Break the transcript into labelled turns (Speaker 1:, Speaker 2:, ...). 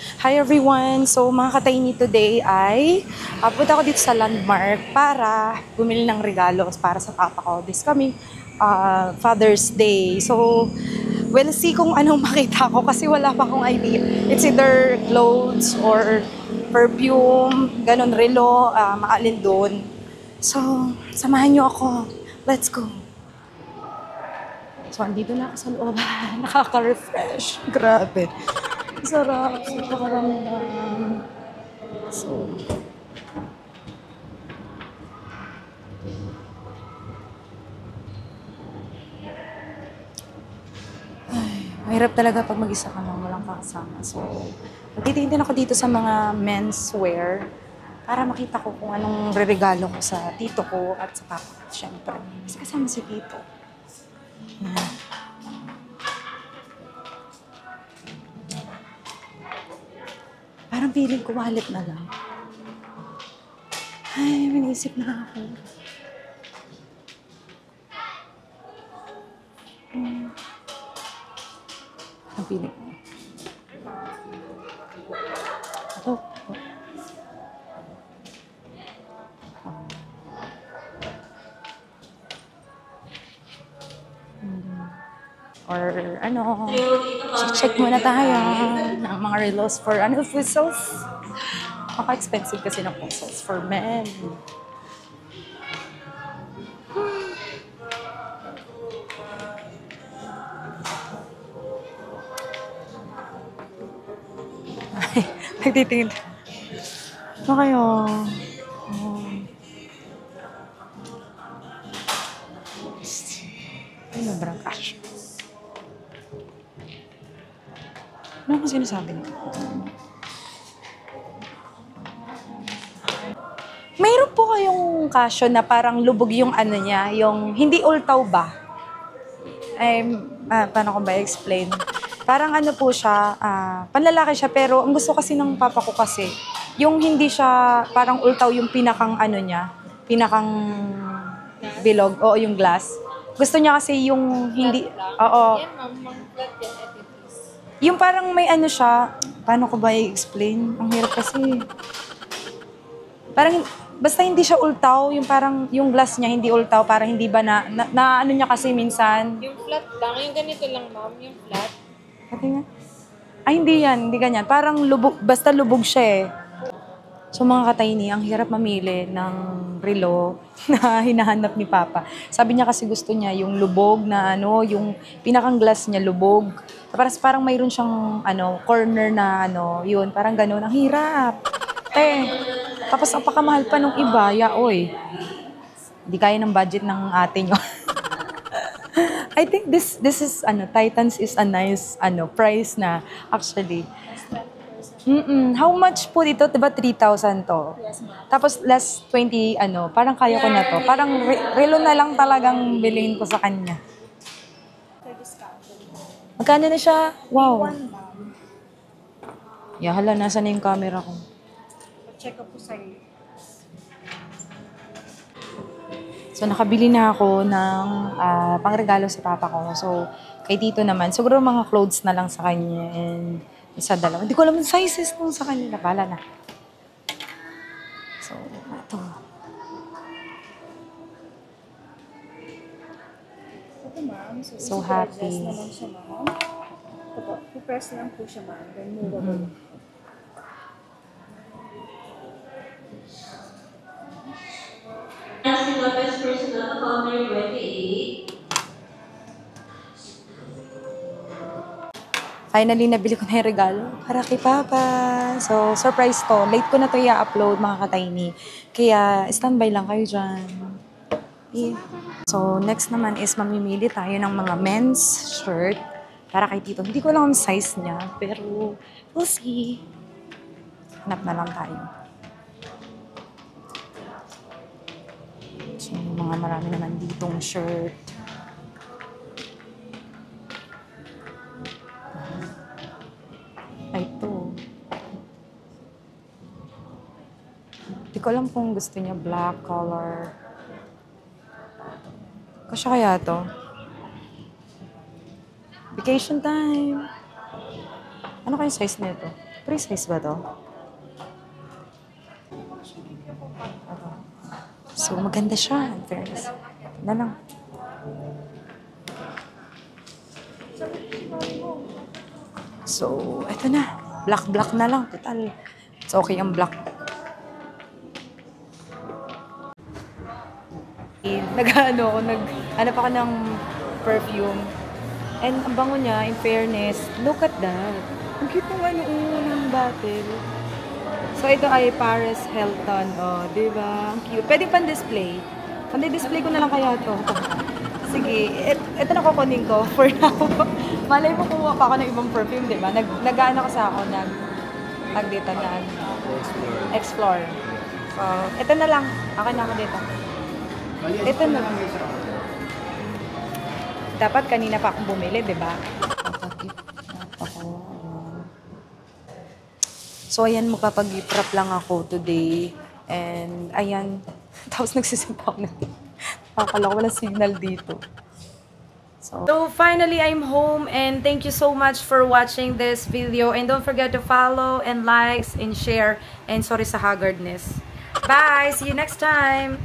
Speaker 1: Hi everyone! So mga katayni today ay punta ako dito sa Landmark para bumili ng regalo para sa papa ko this coming Father's Day. So we'll see kung anong makita ko kasi wala pa akong idea. It's either clothes or perfume, ganun, relo, maalin doon. So samahan niyo ako. Let's go! So andito na ako sa loob. Nakaka-refresh. Grabe. Sarap sa pakaramdam. So, mahirap talaga pag mag-isa ka lang, walang kakasama. So, magtitingin ako dito sa mga menswear para makita ko kung anong reregalo ko sa tito ko at sa papa ko, syempre. Kasi kasama si tito. Yan. Parang feeling ko wallet na lang. Ay, manisip na ako. Ang feeling ko. Ito. Or ano, check muna tayo ng mga relos for puzzles. Maka-expensive kasi ng puzzles for men. Ay, nagtitingin. Ano kayo? Ay, sobrang cash. Ano ang sinasabi nito? Mayroon po kayong kasyo na parang lubog yung ano niya, yung hindi ultaw ba? Paano ko ba explain? Parang ano po siya, panlalaki siya pero ang gusto kasi ng papa ko kasi, yung hindi siya parang ultaw yung pinakang ano niya, pinakang bilog, o yung glass. Gusto niya kasi yung hindi, oo. Yung parang may ano siya, paano ko ba i-explain? Ang hirap kasi. Parang, basta hindi siya ultaw, yung parang, yung glass niya hindi ultaw, para hindi ba na ano niya kasi minsan.
Speaker 2: Yung flat lang, yung ganito lang ma'am, yung flat.
Speaker 1: Pati nga. Ay, hindi yan, hindi ganyan. Parang lubog, basta lubog siya eh. So mga katayni, ang hirap mamili ng relo na hinahanap ni Papa. Sabi niya kasi gusto niya yung lubog na ano, yung pinakang glass niya lubog. Parang mayroon siyang ano, corner na ano, yun, parang gano'n. Ang hirap. Tapos ang pakamahal pa nung iba, yaoy. Hindi kaya ng budget ng ate niyo. I think this is Titans is a nice price na actually. How much po dito? Diba 3,000 to?
Speaker 2: Yes ma'am.
Speaker 1: Tapos less 20 parang kaya ko na to. Parang relo na lang talagang bilhin ko sa kanya. Magkano na siya? Wow. Yeah, hala, nasa na yung camera ko?
Speaker 2: Check up po sa'yo.
Speaker 1: So, nakabili na ako ng pangregalo sa papa ko. So, kay tito naman, siguro mga clothes na lang sa kanya and isa dalawa. Hindi ko alam yung sizes nung sa kanya. Bala na. So, ito.
Speaker 2: Ito ma'am,
Speaker 1: So happy.
Speaker 2: Dress naman siya ma'am. Ito po, press lang po siya ma'am. Then movable.
Speaker 3: Nancy Lopez, personal founder 28.
Speaker 1: Finally, nabili ko na yung regalo para kay Papa. So, surprise to. Late ko na to i-upload, mga katayni. Kaya, standby lang kayo dyan. Yeah. So, next naman is mamimili tayo ng mga men's shirt para kay Tito. Hindi ko alam ang size niya, pero we'll see. Hanap na lang tayo. So, mga marami naman ditong shirt. Ay, ito. Hindi ko alam kung gusto niya black color. Kasya kaya to? Vacation time. Ano kaya size nito? Free size ba to? So, maganda siya. In fairness. Na lang. So, eto na. Black na lang. Total. It's okay ang black. Nag-ano ako, hanap ako ng perfume. And ang bango niya, in fairness, look at that. Ang cute ng ng bottle. So, ito ay Paris Hilton. Oh, di ba? Ang cute. Pwede pan-display. Pandi-display ko na lang kaya to. Sige, ito na kukunin ko for now. Malay mo kuha pa ako ng ibang perfume, di ba? Nag-ano kasi ako, dito na explore. So, ito na lang. Akin na ako dito. Ito na lang. Dapat kanina pa akong bumili, di ba? So, ayan, magpapag-gift lang ako today. And, ayan. Tapos nagsisimpa ako na. Pakala ko walang signal dito. So, finally, I'm home. And thank you so much for watching this video. And don't forget to follow and likes and share. And sorry sa haggardness. Bye! See you next time!